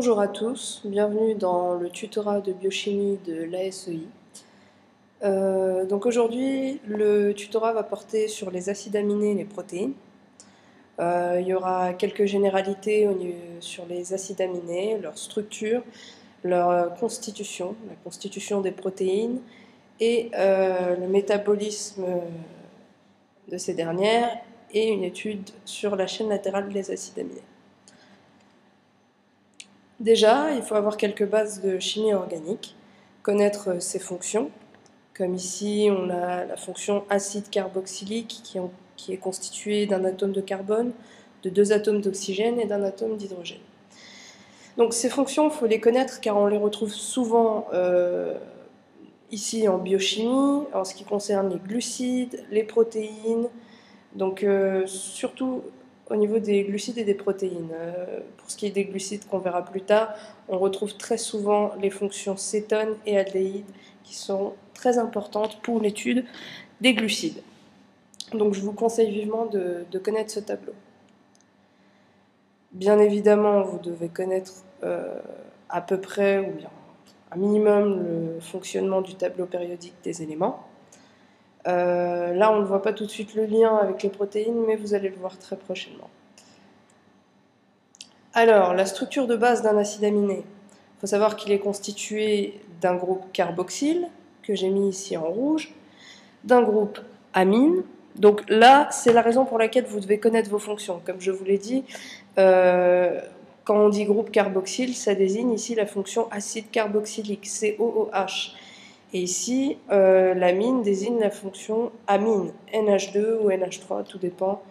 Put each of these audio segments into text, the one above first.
Bonjour à tous, bienvenue dans le tutorat de biochimie de l'ASEI. Donc aujourd'hui, le tutorat va porter sur les acides aminés et les protéines. Il y aura quelques généralités sur les acides aminés, leur structure, leur constitution, la constitution des protéines et le métabolisme de ces dernières et une étude sur la chaîne latérale des acides aminés. Déjà, il faut avoir quelques bases de chimie organique, connaître ses fonctions, comme ici on a la fonction acide carboxylique qui est constituée d'un atome de carbone, de 2 atomes d'oxygène et d'un atome d'hydrogène. Donc ces fonctions, il faut les connaître car on les retrouve souvent ici en biochimie, en ce qui concerne les glucides, les protéines, donc surtout au niveau des glucides et des protéines. Pour ce qui est des glucides qu'on verra plus tard, on retrouve très souvent les fonctions cétone et aldéhyde qui sont très importantes pour l'étude des glucides. Donc je vous conseille vivement de connaître ce tableau. Bien évidemment, vous devez connaître à peu près, ou bien un minimum, le fonctionnement du tableau périodique des éléments. Là, on ne voit pas tout de suite le lien avec les protéines, mais vous allez le voir très prochainement. Alors, la structure de base d'un acide aminé. Il faut savoir qu'il est constitué d'un groupe carboxyle, que j'ai mis ici en rouge, d'un groupe amine. Donc là, c'est la raison pour laquelle vous devez connaître vos fonctions. Comme je vous l'ai dit, quand on dit groupe carboxyle, ça désigne ici la fonction acide carboxylique, COOH. Et ici, l'amine désigne la fonction amine, NH2 ou NH3, tout dépend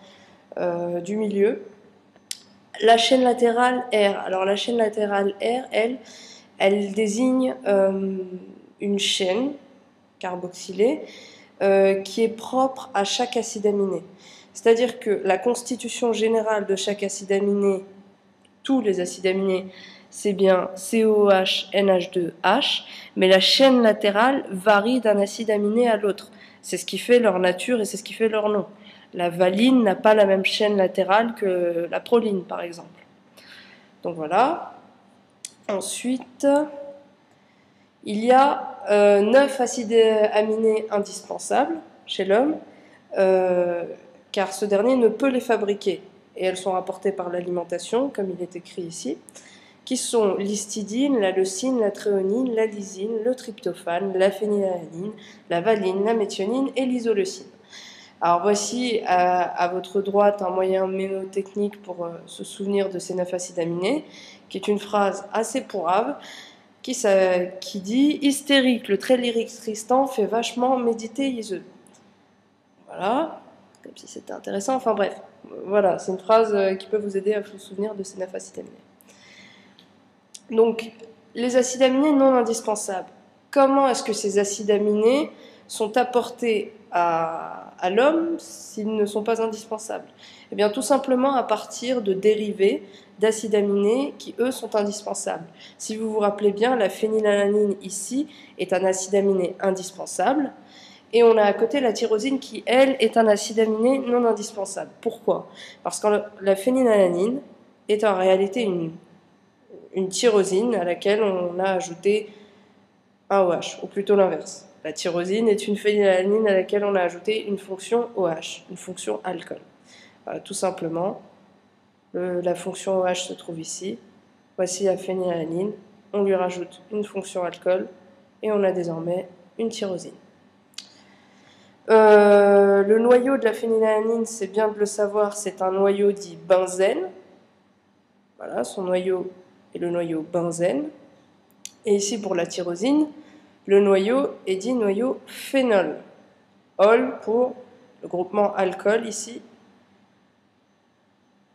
du milieu. La chaîne latérale R. Alors la chaîne latérale R, elle désigne une chaîne carboxylée qui est propre à chaque acide aminé. C'est-à-dire que la constitution générale de chaque acide aminé, tous les acides aminés, c'est bien COOH, NH2H, mais la chaîne latérale varie d'un acide aminé à l'autre. C'est ce qui fait leur nature et c'est ce qui fait leur nom. La valine n'a pas la même chaîne latérale que la proline, par exemple. Donc voilà. Ensuite, il y a 9 acides aminés indispensables chez l'homme, car ce dernier ne peut les fabriquer. Et elles sont rapportées par l'alimentation, comme il est écrit ici, qui sont l'histidine, la leucine, la thréonine, la lysine, le tryptophane, la phénylalanine, la valine, la méthionine et l'isoleucine. Alors voici à votre droite un moyen mnémotechnique pour se souvenir de ces 9 acides aminés, qui est une phrase assez pourrave, qui dit « Hystérique, le très lyrique Tristan fait vachement méditer Iseux ». Voilà, comme si c'était intéressant, enfin bref. Voilà, c'est une phrase qui peut vous aider à vous souvenir de ces 9 acides aminés. Donc, les acides aminés non indispensables. Comment est-ce que ces acides aminés sont apportés à l'homme s'ils ne sont pas indispensables? Eh bien, tout simplement à partir de dérivés d'acides aminés qui, eux, sont indispensables. Si vous vous rappelez bien, la phénylalanine ici est un acide aminé indispensable. Et on a à côté la tyrosine qui, elle, est un acide aminé non indispensable. Pourquoi? Parce que la phénylalanine est en réalité une tyrosine à laquelle on a ajouté un OH, ou plutôt l'inverse. La tyrosine est une phénylalanine à laquelle on a ajouté une fonction OH, une fonction alcool. Voilà, tout simplement, la fonction OH se trouve ici. Voici la phénylalanine, on lui rajoute une fonction alcool et on a désormais une tyrosine. Le noyau de la phénylalanine, c'est bien de le savoir, c'est un noyau dit benzène. Voilà, son noyau est le noyau benzène. Et ici, pour la tyrosine, le noyau est dit noyau phénol. Ol pour le groupement alcool ici,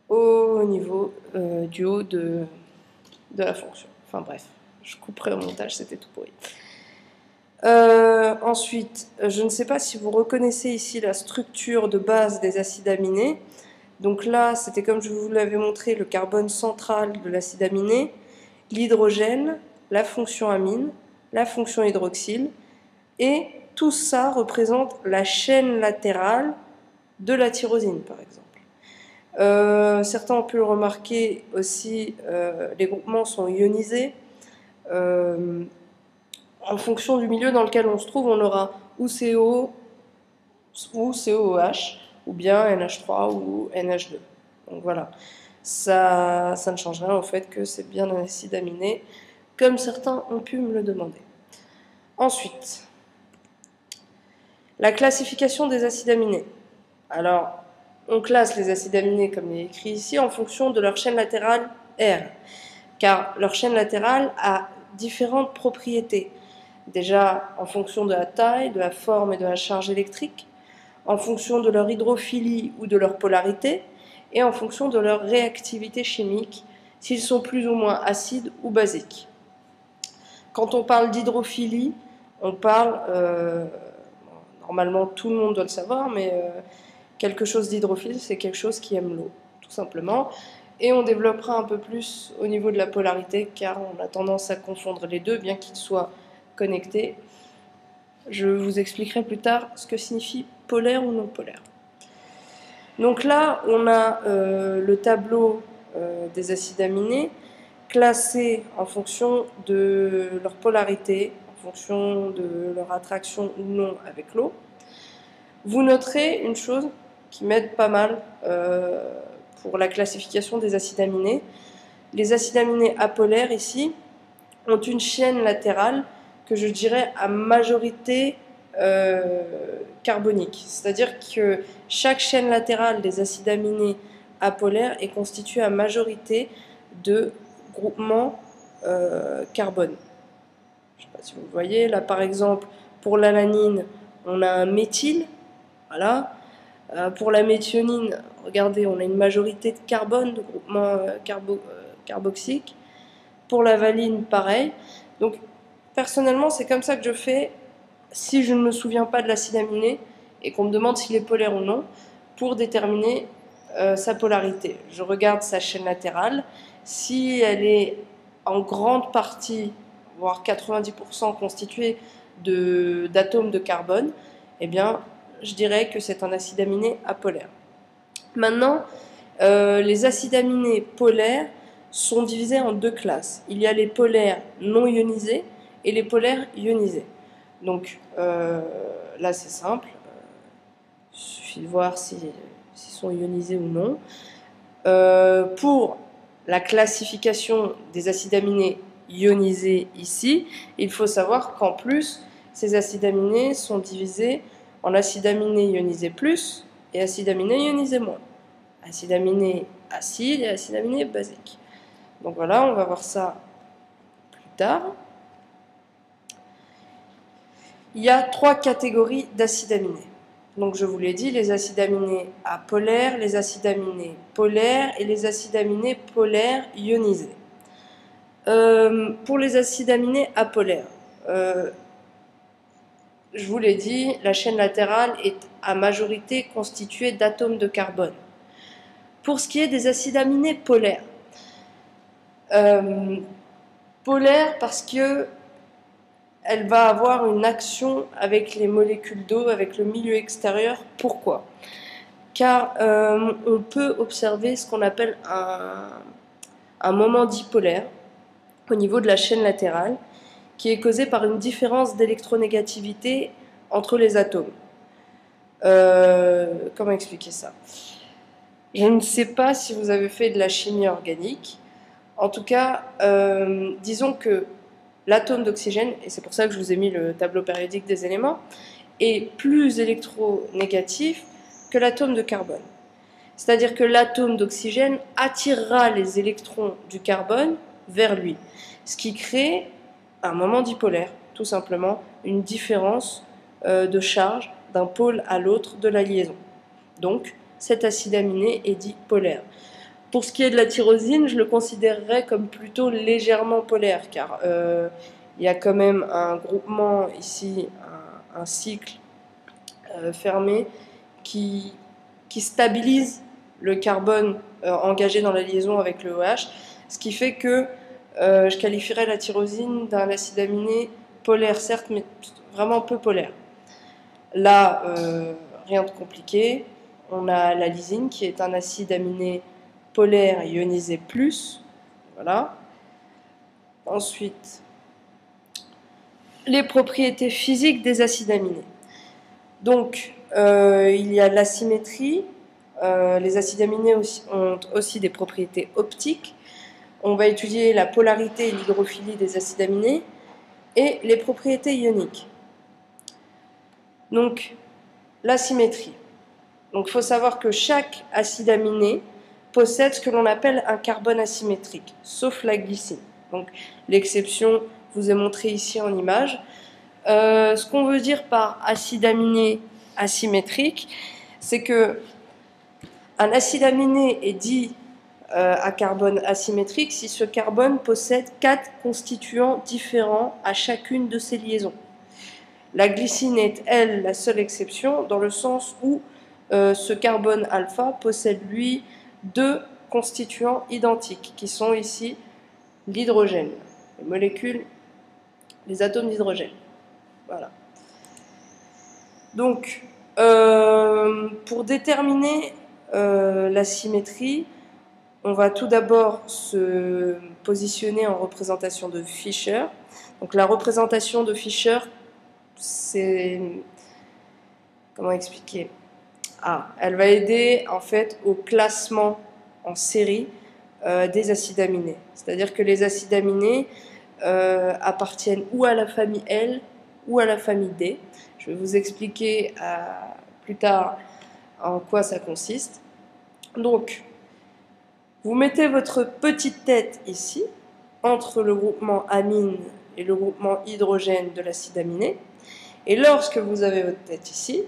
au niveau du haut de la fonction. Enfin bref, je couperai au montage, c'était tout pourri. Ensuite, je ne sais pas si vous reconnaissez ici la structure de base des acides aminés. Donc là, c'était comme je vous l'avais montré, le carbone central de l'acide aminé, l'hydrogène, la fonction amine, la fonction hydroxyle, et tout ça représente la chaîne latérale de la tyrosine, par exemple. Certains ont pu le remarquer aussi, les groupements sont ionisés. En fonction du milieu dans lequel on se trouve, on aura ou CO ou COOH, ou bien NH3 ou NH2. Donc voilà, ça ne change rien au fait que c'est bien un acide aminé, comme certains ont pu me le demander. Ensuite, la classification des acides aminés. Alors, on classe les acides aminés, comme il est écrit ici, en fonction de leur chaîne latérale R, car leur chaîne latérale a différentes propriétés. Déjà, en fonction de la taille, de la forme et de la charge électrique, en fonction de leur hydrophilie ou de leur polarité, et en fonction de leur réactivité chimique, s'ils sont plus ou moins acides ou basiques. Quand on parle d'hydrophilie, on parle, normalement tout le monde doit le savoir, mais quelque chose d'hydrophile, c'est quelque chose qui aime l'eau, tout simplement. Et on développera un peu plus au niveau de la polarité, car on a tendance à confondre les deux, bien qu'ils soient connectés. Je vous expliquerai plus tard ce que signifie polaire ou non polaire. Donc là, on a le tableau des acides aminés classés en fonction de leur polarité, en fonction de leur attraction ou non avec l'eau. Vous noterez une chose qui m'aide pas mal pour la classification des acides aminés. Les acides aminés apolaires ici ont une chaîne latérale que je dirais à majorité carbonique. C'est-à-dire que chaque chaîne latérale des acides aminés apolaires est constituée à majorité de groupements carbone. Je ne sais pas si vous voyez, là par exemple, pour l'alanine, on a un méthyle. Voilà. Pour la méthionine, regardez, on a une majorité de carbone, de groupements carboxyliques. Pour la valine, pareil. Donc, personnellement, c'est comme ça que je fais si je ne me souviens pas de l'acide aminé et qu'on me demande s'il est polaire ou non, pour déterminer sa polarité. Je regarde sa chaîne latérale. Si elle est en grande partie, voire 90% constituée d'atomes de carbone, eh bien, je dirais que c'est un acide aminé apolaire. Maintenant, les acides aminés polaires sont divisés en deux classes. Il y a les polaires non ionisés et les polaires ionisés. Donc là, c'est simple. Il suffit de voir s'ils sont ionisés ou non. Pour la classification des acides aminés ionisés ici, il faut savoir qu'en plus, ces acides aminés sont divisés en acides aminés ionisés plus et acides aminés ionisés moins. Acides aminés acides et acides aminés basiques. Donc voilà, on va voir ça plus tard. Il y a trois catégories d'acides aminés. Donc je vous l'ai dit, les acides aminés apolaires, les acides aminés polaires et les acides aminés polaires ionisés. Pour les acides aminés apolaires, je vous l'ai dit, la chaîne latérale est à majorité constituée d'atomes de carbone. Pour ce qui est des acides aminés polaires, polaire parce que elle va avoir une action avec les molécules d'eau, avec le milieu extérieur. Pourquoi? Car on peut observer ce qu'on appelle un moment dipolaire au niveau de la chaîne latérale, qui est causé par une différence d'électronégativité entre les atomes. Comment expliquer ça? Je ne sais pas si vous avez fait de la chimie organique. En tout cas, disons que l'atome d'oxygène, et c'est pour ça que je vous ai mis le tableau périodique des éléments, est plus électronégatif que l'atome de carbone. C'est-à-dire que l'atome d'oxygène attirera les électrons du carbone vers lui, ce qui crée un moment dipolaire, tout simplement, une différence de charge d'un pôle à l'autre de la liaison. Donc, cet acide aminé est dit polaire. Pour ce qui est de la tyrosine, je le considérerais comme plutôt légèrement polaire, car il y a quand même un groupement ici, un cycle fermé qui stabilise le carbone engagé dans la liaison avec le OH, ce qui fait que je qualifierais la tyrosine d'un acide aminé polaire, certes, mais vraiment peu polaire. Là, rien de compliqué. on a la lysine qui est un acide aminé polaire ionisé plus. Voilà. Ensuite, les propriétés physiques des acides aminés. Donc, il y a l'asymétrie. Les acides aminés ont aussi des propriétés optiques. On va étudier la polarité et l'hydrophilie des acides aminés et les propriétés ioniques. Donc, l'asymétrie. Donc, il faut savoir que chaque acide aminé possède ce que l'on appelle un carbone asymétrique, sauf la glycine. Donc, l'exception vous est montrée ici en image. Ce qu'on veut dire par acide aminé asymétrique, c'est que un acide aminé est dit à carbone asymétrique si ce carbone possède 4 constituants différents à chacune de ses liaisons. La glycine est, elle, la seule exception, dans le sens où ce carbone alpha possède, lui, 2 constituants identiques, qui sont ici l'hydrogène, les molécules, les atomes d'hydrogène. Voilà. Donc, pour déterminer la symétrie, on va tout d'abord se positionner en représentation de Fischer. Donc, la représentation de Fischer, c'est... Comment expliquer? Elle va aider en fait au classement en série des acides aminés. C'est-à-dire que les acides aminés appartiennent ou à la famille L ou à la famille D. Je vais vous expliquer plus tard en quoi ça consiste. Donc, vous mettez votre petite tête ici, entre le groupement amine et le groupement hydrogène de l'acide aminé. Et lorsque vous avez votre tête ici,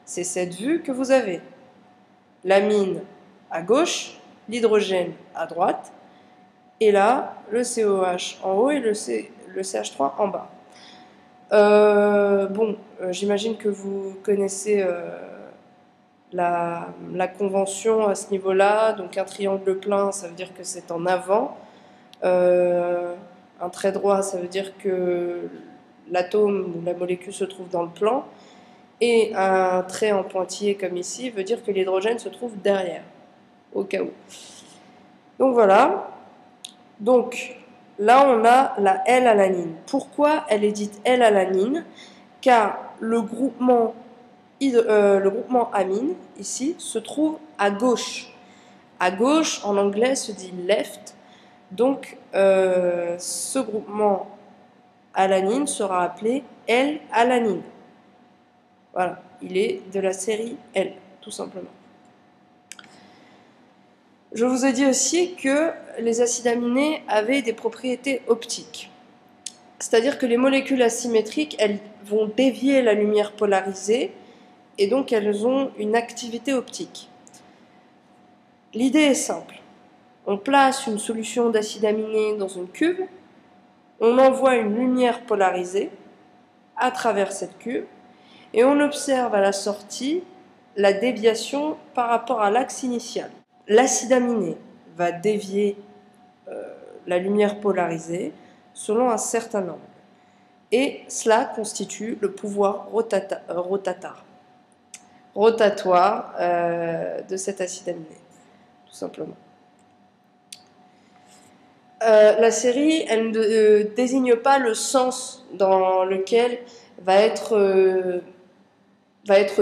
c'est cette vue que vous avez. L'amine à gauche, l'hydrogène à droite, et là, le COH en haut et le CH3 en bas. J'imagine que vous connaissez la convention à ce niveau-là. Donc un triangle plein, ça veut dire que c'est en avant. Un trait droit, ça veut dire que l'atome ou la molécule se trouve dans le plan. Et un trait en pointillé comme ici veut dire que l'hydrogène se trouve derrière, au cas où. Donc voilà. Donc là, on a la L-alanine. Pourquoi elle est dite L-alanine? Car le groupement amine, ici, se trouve à gauche. À gauche, en anglais, se dit left. Donc, ce groupement alanine sera appelé L-alanine. Voilà, il est de la série L, tout simplement. Je vous ai dit aussi que les acides aminés avaient des propriétés optiques. C'est-à-dire que les molécules asymétriques, elles vont dévier la lumière polarisée et donc elles ont une activité optique. L'idée est simple. On place une solution d'acide aminé dans une cuve, on envoie une lumière polarisée à travers cette cuve et on observe à la sortie la déviation par rapport à l'axe initial. L'acide aminé va dévier la lumière polarisée selon un certain angle. Et cela constitue le pouvoir rotatoire de cet acide aminé, tout simplement. La série, elle ne désigne pas le sens dans lequel va être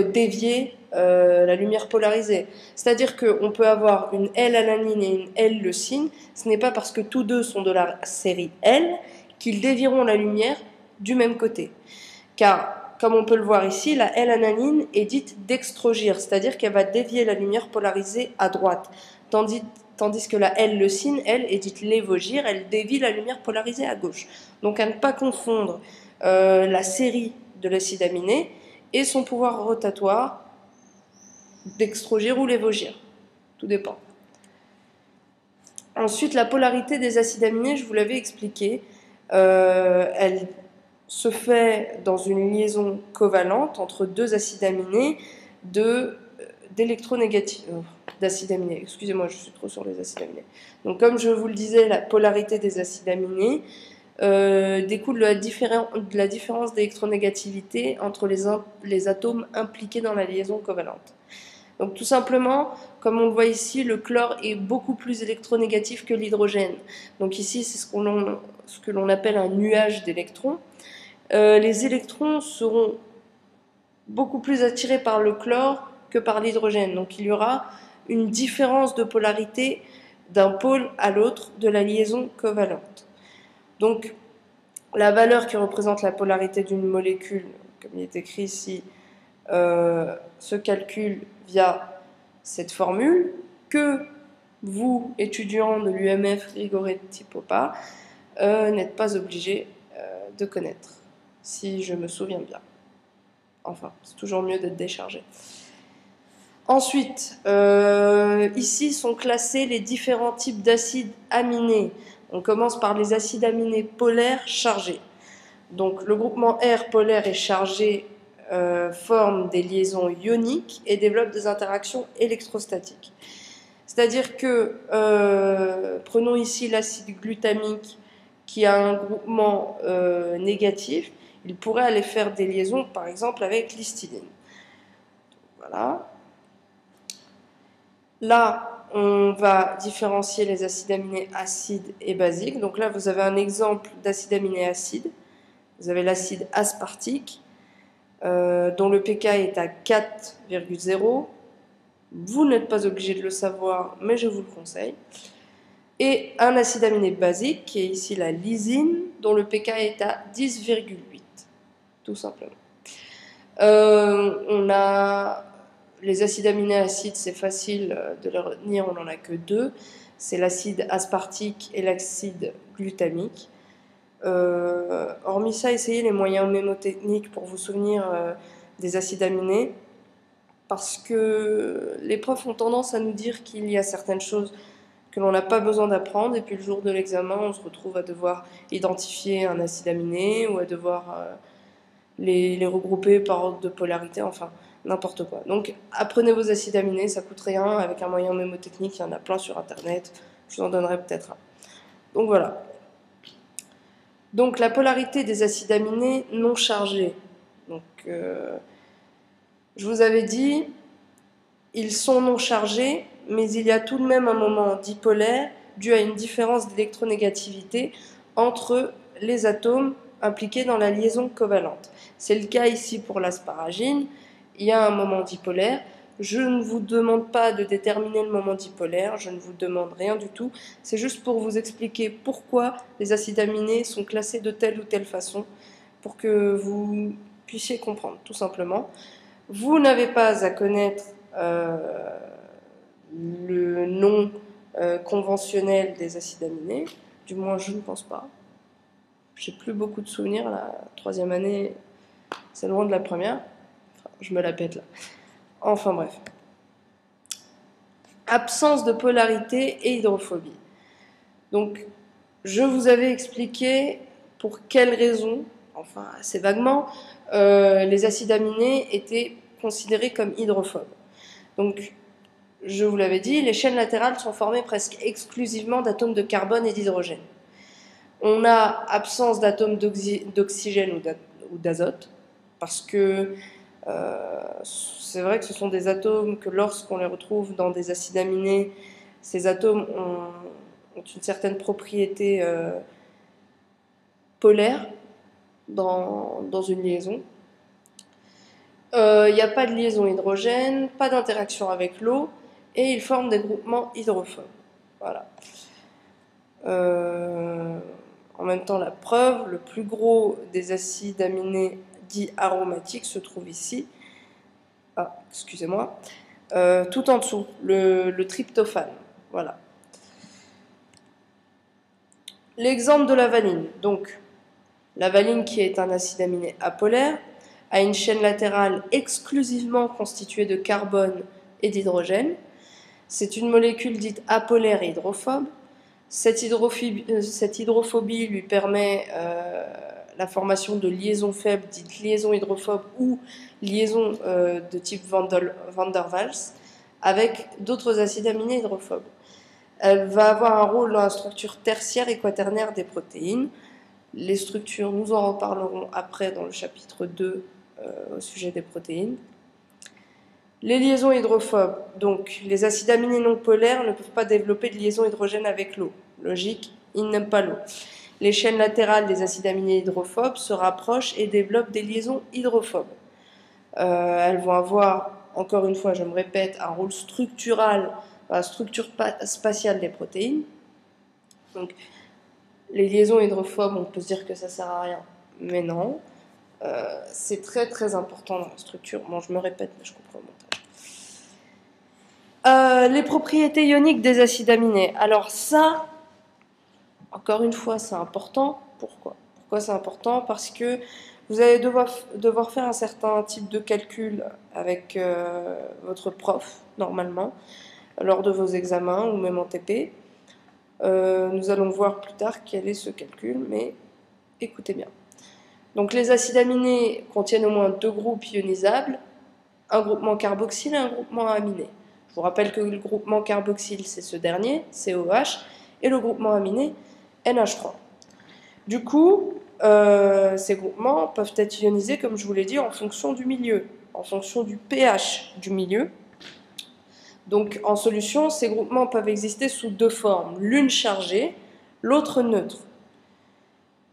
déviée la lumière polarisée. C'est-à-dire qu'on peut avoir une L-alanine et une L-leucine. Ce n'est pas parce que tous deux sont de la série L qu'ils dévieront la lumière du même côté. Car, comme on peut le voir ici, la L-alanine est dite dextrogire, c'est-à-dire qu'elle va dévier la lumière polarisée à droite. Tandis que la L-leucine, elle, est dite lévogire, elle dévie la lumière polarisée à gauche. Donc à ne pas confondre la série de l'acide aminé et son pouvoir rotatoire, dextrogire ou lévogire. Tout dépend. Ensuite, la polarité des acides aminés, je vous l'avais expliqué, elle se fait dans une liaison covalente entre deux acides aminés d'électronégatifs. D'acides aminés, excusez-moi, je suis trop sur les acides aminés. Donc comme je vous le disais, la polarité des acides aminés découle de la différence d'électronégativité entre les atomes impliqués dans la liaison covalente. Donc tout simplement, comme on le voit ici, le chlore est beaucoup plus électronégatif que l'hydrogène. Donc ici, c'est ce que l'on appelle un nuage d'électrons. Les électrons seront beaucoup plus attirés par le chlore que par l'hydrogène. Donc il y aura une différence de polarité d'un pôle à l'autre de la liaison covalente. Donc la valeur qui représente la polarité d'une molécule, comme il est écrit ici, se calcule via cette formule que vous, étudiants de l'UMF Grigoreti-Poppa, n'êtes pas obligés de connaître, si je me souviens bien. Enfin, c'est toujours mieux d'être déchargé. Ensuite, ici sont classés les différents types d'acides aminés. On commence par les acides aminés polaires chargés. Donc le groupement R polaire et chargé forme des liaisons ioniques et développe des interactions électrostatiques. C'est-à-dire que, prenons ici l'acide glutamique qui a un groupement négatif, il pourrait aller faire des liaisons par exemple avec l'histidine. Voilà. Là, on va différencier les acides aminés acides et basiques. Donc là, vous avez un exemple d'acide aminé acide. Vous avez l'acide aspartique, dont le pK est à 4,0. Vous n'êtes pas obligé de le savoir, mais je vous le conseille. Et un acide aminé basique, qui est ici la lysine, dont le pK est à 10,8, tout simplement. On a les acides aminés acides, c'est facile de les retenir, on n'en a que deux. C'est l'acide aspartique et l'acide glutamique. Hormis ça, essayez les moyens mémotechniques pour vous souvenir des acides aminés, parce que les profs ont tendance à nous dire qu'il y a certaines choses que l'on n'a pas besoin d'apprendre, et puis le jour de l'examen, on se retrouve à devoir identifier un acide aminé ou à devoir les regrouper par ordre de polarité, enfin n'importe quoi. Donc apprenez vos acides aminés, ça coûte rien, avec un moyen mémotechnique, il y en a plein sur internet, je vous en donnerai peut-être un. Donc voilà. Donc la polarité des acides aminés non chargés. Donc je vous avais dit, ils sont non chargés, mais il y a tout de même un moment dipolaire dû à une différence d'électronégativité entre les atomes impliqués dans la liaison covalente. C'est le cas ici pour l'asparagine, il y a un moment dipolaire. Je ne vous demande pas de déterminer le moment dipolaire, je ne vous demande rien du tout, c'est juste pour vous expliquer pourquoi les acides aminés sont classés de telle ou telle façon, pour que vous puissiez comprendre, tout simplement. Vous n'avez pas à connaître le nom conventionnel des acides aminés, du moins je ne pense pas. J'ai plus beaucoup de souvenirs, la troisième année, c'est loin de la première. Enfin, je me la pète là. Enfin bref. Absence de polarité et hydrophobie. Donc, je vous avais expliqué pour quelles raisons, enfin assez vaguement, les acides aminés étaient considérés comme hydrophobes. Donc, je vous l'avais dit, les chaînes latérales sont formées presque exclusivement d'atomes de carbone et d'hydrogène. On a absence d'atomes d'oxygène ou d'azote, parce que c'est vrai que ce sont des atomes que lorsqu'on les retrouve dans des acides aminés, ces atomes ont une certaine propriété polaire dans une liaison. Il n'y a pas de liaison hydrogène, pas d'interaction avec l'eau, et ils forment des groupements hydrophobes. Voilà. En même temps, la preuve, le plus gros des acides aminés dits aromatiques se trouve ici. Ah, excusez-moi. Tout en dessous, le tryptophane. Voilà. L'exemple de la valine. Donc, la valine, qui est un acide aminé apolaire, a une chaîne latérale exclusivement constituée de carbone et d'hydrogène. C'est une molécule dite apolaire et hydrophobe. Cette hydrophobie lui permet la formation de liaisons faibles, dites liaisons hydrophobes ou liaisons de type van der Waals, avec d'autres acides aminés hydrophobes. Elle va avoir un rôle dans la structure tertiaire et quaternaire des protéines. Les structures, nous en reparlerons après dans le chapitre 2 au sujet des protéines. Les liaisons hydrophobes, donc les acides aminés non polaires ne peuvent pas développer de liaison hydrogène avec l'eau. Logique, ils n'aiment pas l'eau. Les chaînes latérales des acides aminés hydrophobes se rapprochent et développent des liaisons hydrophobes. Elles vont avoir, encore une fois, je me répète, un rôle structural dans la structure spatiale des protéines. Donc, les liaisons hydrophobes, on peut se dire que ça sert à rien, mais non. C'est très très important dans la structure. Bon, je me répète, mais je comprends le montage. Les propriétés ioniques des acides aminés. Alors ça, encore une fois, c'est important. Pourquoi c'est important? Parce que vous allez devoir faire un certain type de calcul avec votre prof, normalement, lors de vos examens ou même en TP. Nous allons voir plus tard quel est ce calcul, mais écoutez bien. Donc les acides aminés contiennent au moins 2 groupes ionisables, un groupement carboxyle et un groupement aminé. Je vous rappelle que le groupement carboxyle, c'est ce dernier, COH, et le groupement aminé, NH3. Du coup, ces groupements peuvent être ionisés, comme je vous l'ai dit, en fonction du milieu, en fonction du pH du milieu. Donc en solution, ces groupements peuvent exister sous 2 formes, l'une chargée, l'autre neutre.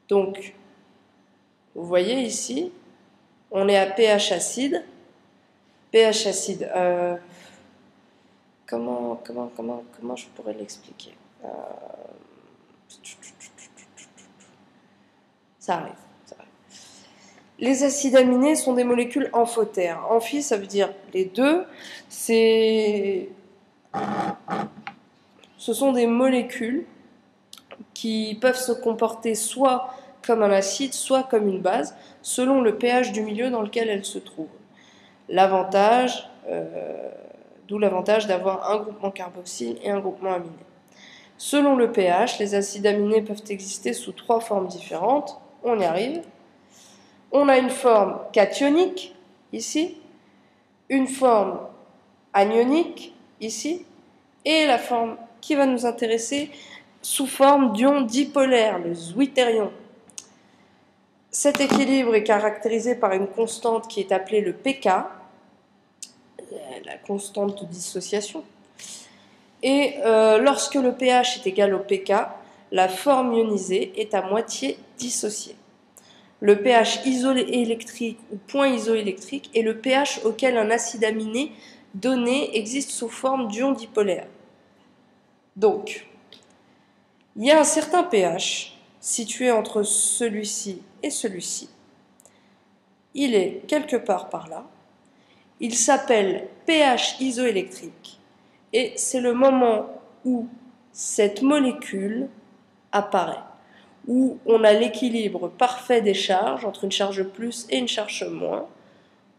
Donc, vous voyez ici, on est à pH acide. pH acide, comment je pourrais l'expliquer? Ça arrive. Les acides aminés sont des molécules amphotères. Amphi, ça veut dire les deux. Ce sont des molécules qui peuvent se comporter soit comme un acide, soit comme une base, selon le pH du milieu dans lequel elles se trouvent. D'où l'avantage d'avoir un groupement carboxyle et un groupement aminé. Selon le pH, les acides aminés peuvent exister sous 3 formes différentes. On y arrive. On a une forme cationique, ici, une forme anionique, ici, et la forme qui va nous intéresser sous forme d'ion dipolaire, le zwitterion. Cet équilibre est caractérisé par une constante qui est appelée le pK, la constante de dissociation. Et lorsque le pH est égal au pK, la forme ionisée est à moitié dissociée. Le pH isoélectrique ou point isoélectrique est le pH auquel un acide aminé donné existe sous forme d'ion dipolaire. Donc, il y a un certain pH situé entre celui-ci et celui-ci. Il est quelque part par là. Il s'appelle pH isoélectrique et c'est le moment où cette molécule apparaît, où on a l'équilibre parfait des charges entre une charge plus et une charge moins.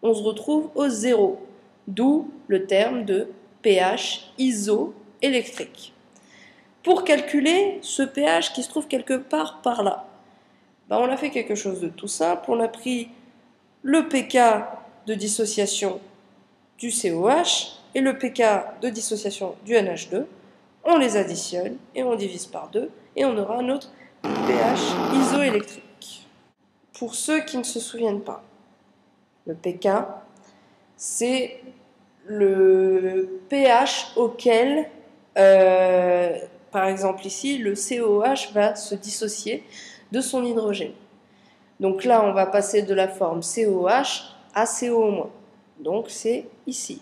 On se retrouve au zéro, d'où le terme de pH isoélectrique. Pour calculer ce pH qui se trouve quelque part par là, on a fait quelque chose de tout simple. On a pris le pK de dissociation du COH et le pK de dissociation du NH2. On les additionne et on divise par 2 et on aura notre pH isoélectrique. Pour ceux qui ne se souviennent pas, le pK, c'est le pH auquel, par exemple ici, le COH va se dissocier de son hydrogène. Donc là, on va passer de la forme COH à CO-. Donc c'est ici,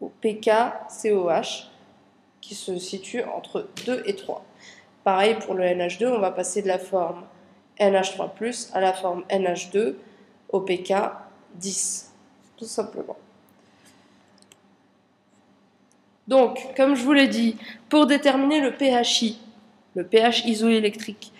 au pK-COH, qui se situe entre 2 et 3. Pareil pour le NH2, on va passer de la forme NH3+, à la forme NH2 au pK 10, tout simplement. Donc, comme je vous l'ai dit, pour déterminer le pHi, le pH isoélectrique,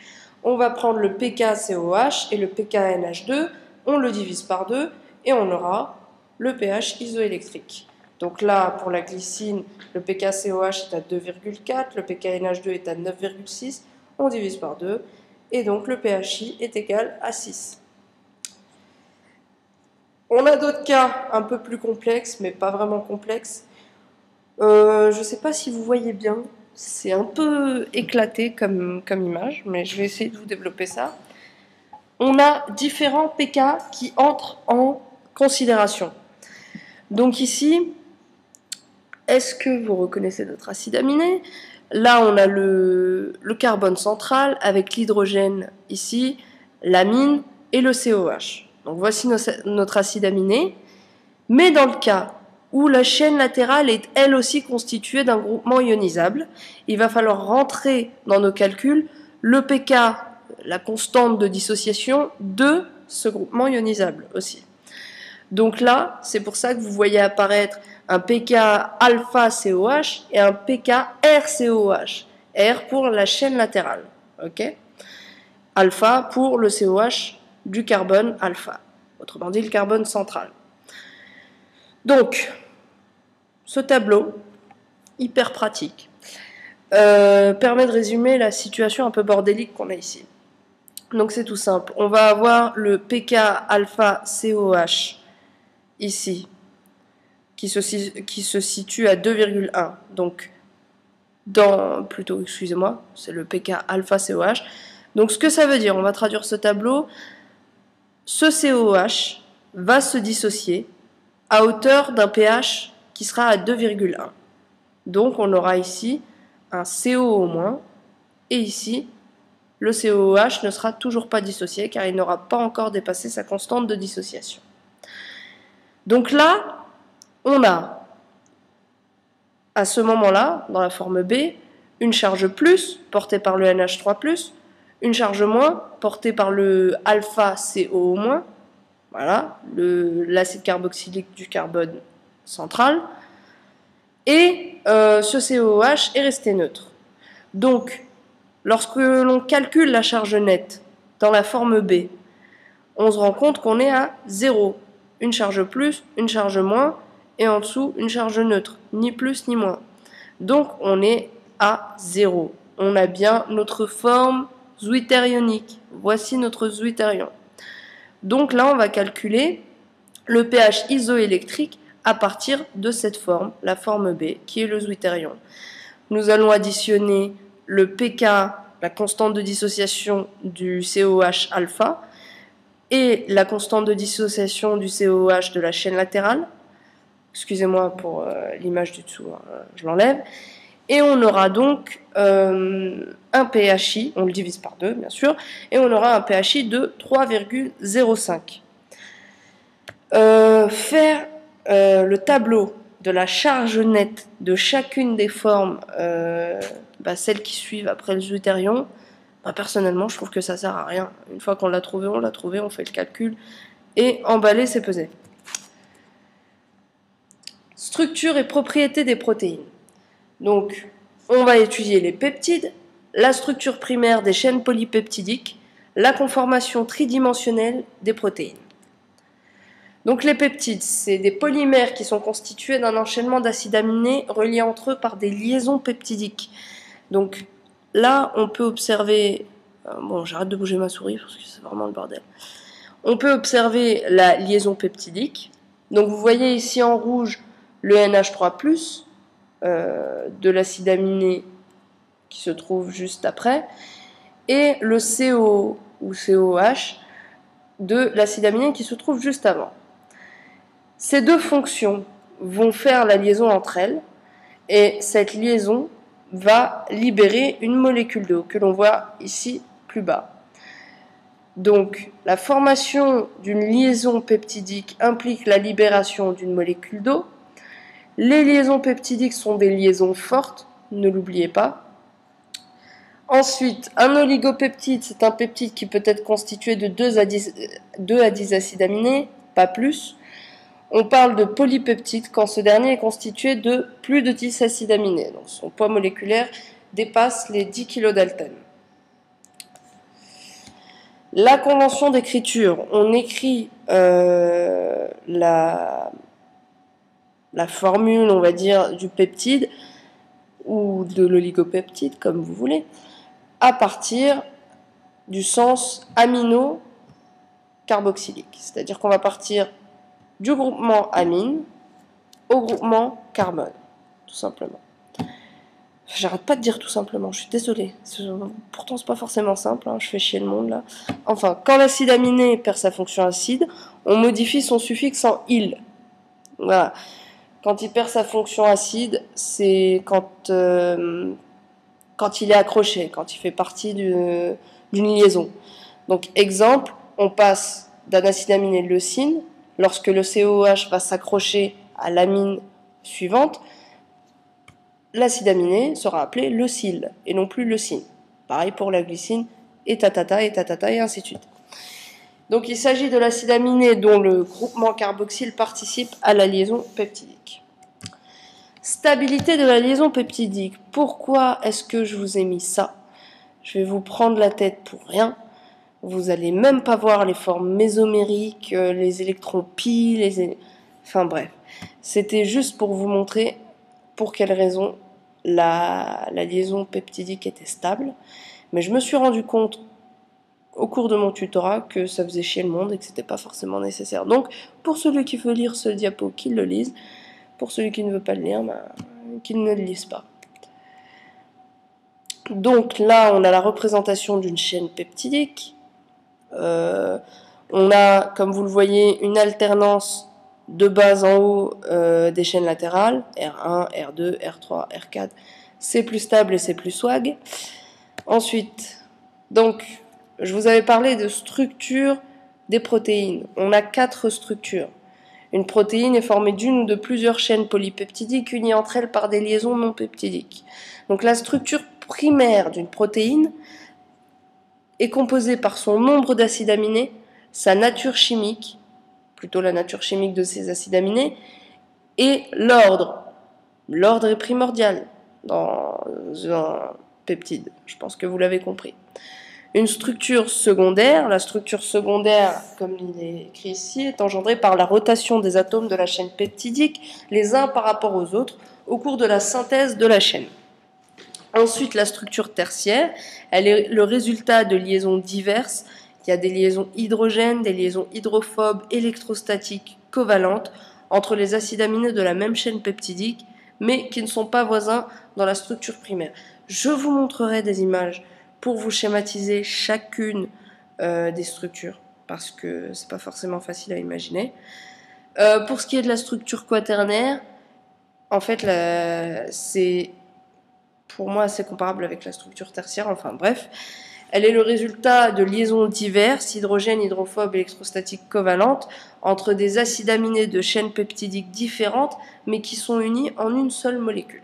on va prendre le pK-COH et le pK-NH2, on le divise par 2 et on aura le pH isoélectrique. Donc là, pour la glycine, le pK-COH est à 2,4, le pK-NH2 est à 9,6, on divise par 2, et donc le pHi est égal à 6. On a d'autres cas un peu plus complexes, mais pas vraiment complexes. Je ne sais pas si vous voyez bien, c'est un peu éclaté comme image, mais je vais essayer de vous développer ça. On a différents pK qui entrent en considération. Donc ici, est-ce que vous reconnaissez notre acide aminé? Là, on a le carbone central avec l'hydrogène ici, l'amine et le COH. Donc voici notre acide aminé. Mais dans le cas où la chaîne latérale est elle aussi constituée d'un groupement ionisable, il va falloir rentrer dans nos calculs le pK, la constante de dissociation de ce groupement ionisable aussi. Donc là, c'est pour ça que vous voyez apparaître un pK alpha COH et un pK RCOH. R pour la chaîne latérale, ok? Alpha pour le COH du carbone alpha, autrement dit le carbone central. Donc, ce tableau, hyper pratique, permet de résumer la situation un peu bordélique qu'on a ici. Donc c'est tout simple, on va avoir le pK alpha COH ici, qui se situe à 2,1. Donc, excusez-moi, c'est le pK alpha COH. Donc ce que ça veut dire, on va traduire ce tableau, ce COH va se dissocier à hauteur d'un pH qui sera à 2,1. Donc on aura ici un CO au moins, et ici, le COOH ne sera toujours pas dissocié car il n'aura pas encore dépassé sa constante de dissociation. Donc là, on a, à ce moment-là, dans la forme B, une charge plus portée par le NH3+, une charge moins portée par le alpha CO-, voilà, l'acide carboxylique du carbone central, et ce COOH est resté neutre. Donc, lorsque l'on calcule la charge nette dans la forme B, on se rend compte qu'on est à 0. Une charge plus, une charge moins, et en dessous, une charge neutre, ni plus ni moins. Donc, on est à 0. On a bien notre forme zwitterionique. Voici notre zwitterion. Donc là, on va calculer le pH isoélectrique à partir de cette forme, la forme B, qui est le zwitterion. Nous allons additionner le pK, la constante de dissociation du COH alpha, et la constante de dissociation du COH de la chaîne latérale. Excusez-moi pour l'image du dessous, hein, je l'enlève. Et on aura donc un pHi, on le divise par 2 bien sûr, et on aura un pHi de 3,05. Faire le tableau de la charge nette de chacune des formes, celles qui suivent après le zwitterion, personnellement je trouve que ça sert à rien. Une fois qu'on l'a trouvé, on fait le calcul, et emballer c'est peser. Structure et propriétés des protéines. Donc, on va étudier les peptides, la structure primaire des chaînes polypeptidiques, la conformation tridimensionnelle des protéines. Donc les peptides, c'est des polymères qui sont constitués d'un enchaînement d'acides aminés reliés entre eux par des liaisons peptidiques. Donc là, on peut observer... Bon, j'arrête de bouger ma souris parce que c'est vraiment le bordel. On peut observer la liaison peptidique. Donc vous voyez ici en rouge le NH3+, de l'acide aminé qui se trouve juste après, et le CO ou COH de l'acide aminé qui se trouve juste avant. Ces deux fonctions vont faire la liaison entre elles, et cette liaison va libérer une molécule d'eau que l'on voit ici plus bas. Donc la formation d'une liaison peptidique implique la libération d'une molécule d'eau. Les liaisons peptidiques sont des liaisons fortes, ne l'oubliez pas. Ensuite, un oligopeptide, c'est un peptide qui peut être constitué de 2 à 10 acides aminés, pas plus. On parle de polypeptide quand ce dernier est constitué de plus de 10 acides aminés. Donc son poids moléculaire dépasse les 10 kg d'Alten. La convention d'écriture, on écrit la formule, on va dire, du peptide ou de l'oligopeptide, comme vous voulez, à partir du sens amino-carboxylique. C'est-à-dire qu'on va partir du groupement amine au groupement carbone, tout simplement. J'arrête pas de dire tout simplement, je suis désolée. Pourtant, c'est pas forcément simple, hein, je fais chier le monde là. Enfin, quand l'acide aminé perd sa fonction acide, on modifie son suffixe en -il. Voilà. Quand il perd sa fonction acide, c'est quand il est accroché, quand il fait partie d'une liaison. Donc, exemple, on passe d'un acide aminé leucine. Lorsque le COOH va s'accrocher à l'amine suivante, l'acide aminé sera appelé leucyle et non plus leucine. Pareil pour la glycine, et tatata, et tatata, et ainsi de suite. Donc il s'agit de l'acide aminé dont le groupement carboxyle participe à la liaison peptidique. Stabilité de la liaison peptidique. Pourquoi est-ce que je vous ai mis ça? Je vais vous prendre la tête pour rien. Vous n'allez même pas voir les formes mésomériques, les électrons pi, enfin bref. C'était juste pour vous montrer pour quelle raison la liaison peptidique était stable. Mais je me suis rendu compte au cours de mon tutorat que ça faisait chier le monde et que c'était pas forcément nécessaire. Donc, pour celui qui veut lire ce diapo, qu'il le lise. Pour celui qui ne veut pas le lire, qu'il ne le lise pas. Donc là, on a la représentation d'une chaîne peptidique. On a, comme vous le voyez, une alternance de base en haut des chaînes latérales, R1, R2, R3, R4. C'est plus stable et c'est plus swag. Ensuite, donc, je vous avais parlé de structure des protéines. On a 4 structures. Une protéine est formée d'une ou de plusieurs chaînes polypeptidiques unies entre elles par des liaisons non peptidiques. Donc la structure primaire d'une protéine est composée par son nombre d'acides aminés, sa nature chimique, plutôt la nature chimique de ces acides aminés, et l'ordre. L'ordre est primordial dans un peptide, je pense que vous l'avez compris. Une structure secondaire, la structure secondaire, comme il est écrit ici, est engendrée par la rotation des atomes de la chaîne peptidique, les uns par rapport aux autres, au cours de la synthèse de la chaîne. Ensuite, la structure tertiaire, elle est le résultat de liaisons diverses. Il y a des liaisons hydrogènes, des liaisons hydrophobes, électrostatiques, covalentes, entre les acides aminés de la même chaîne peptidique, mais qui ne sont pas voisins dans la structure primaire. Je vous montrerai des images pour vous schématiser chacune des structures, parce que c'est pas forcément facile à imaginer. Pour ce qui est de la structure quaternaire, en fait, c'est pour moi assez comparable avec la structure tertiaire, enfin bref. Elle est le résultat de liaisons diverses, hydrogène, hydrophobe, électrostatiques covalentes, entre des acides aminés de chaînes peptidiques différentes, mais qui sont unis en une seule molécule.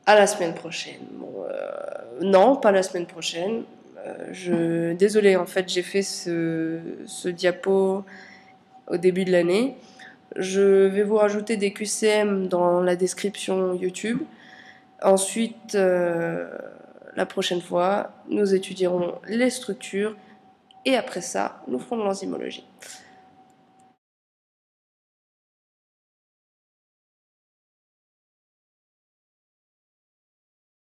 À la semaine prochaine. Bon, non, pas la semaine prochaine. Désolée, en fait, j'ai fait ce diapo au début de l'année. Je vais vous rajouter des QCM dans la description YouTube. Ensuite, la prochaine fois, nous étudierons les structures et après ça, nous ferons de l'enzymologie.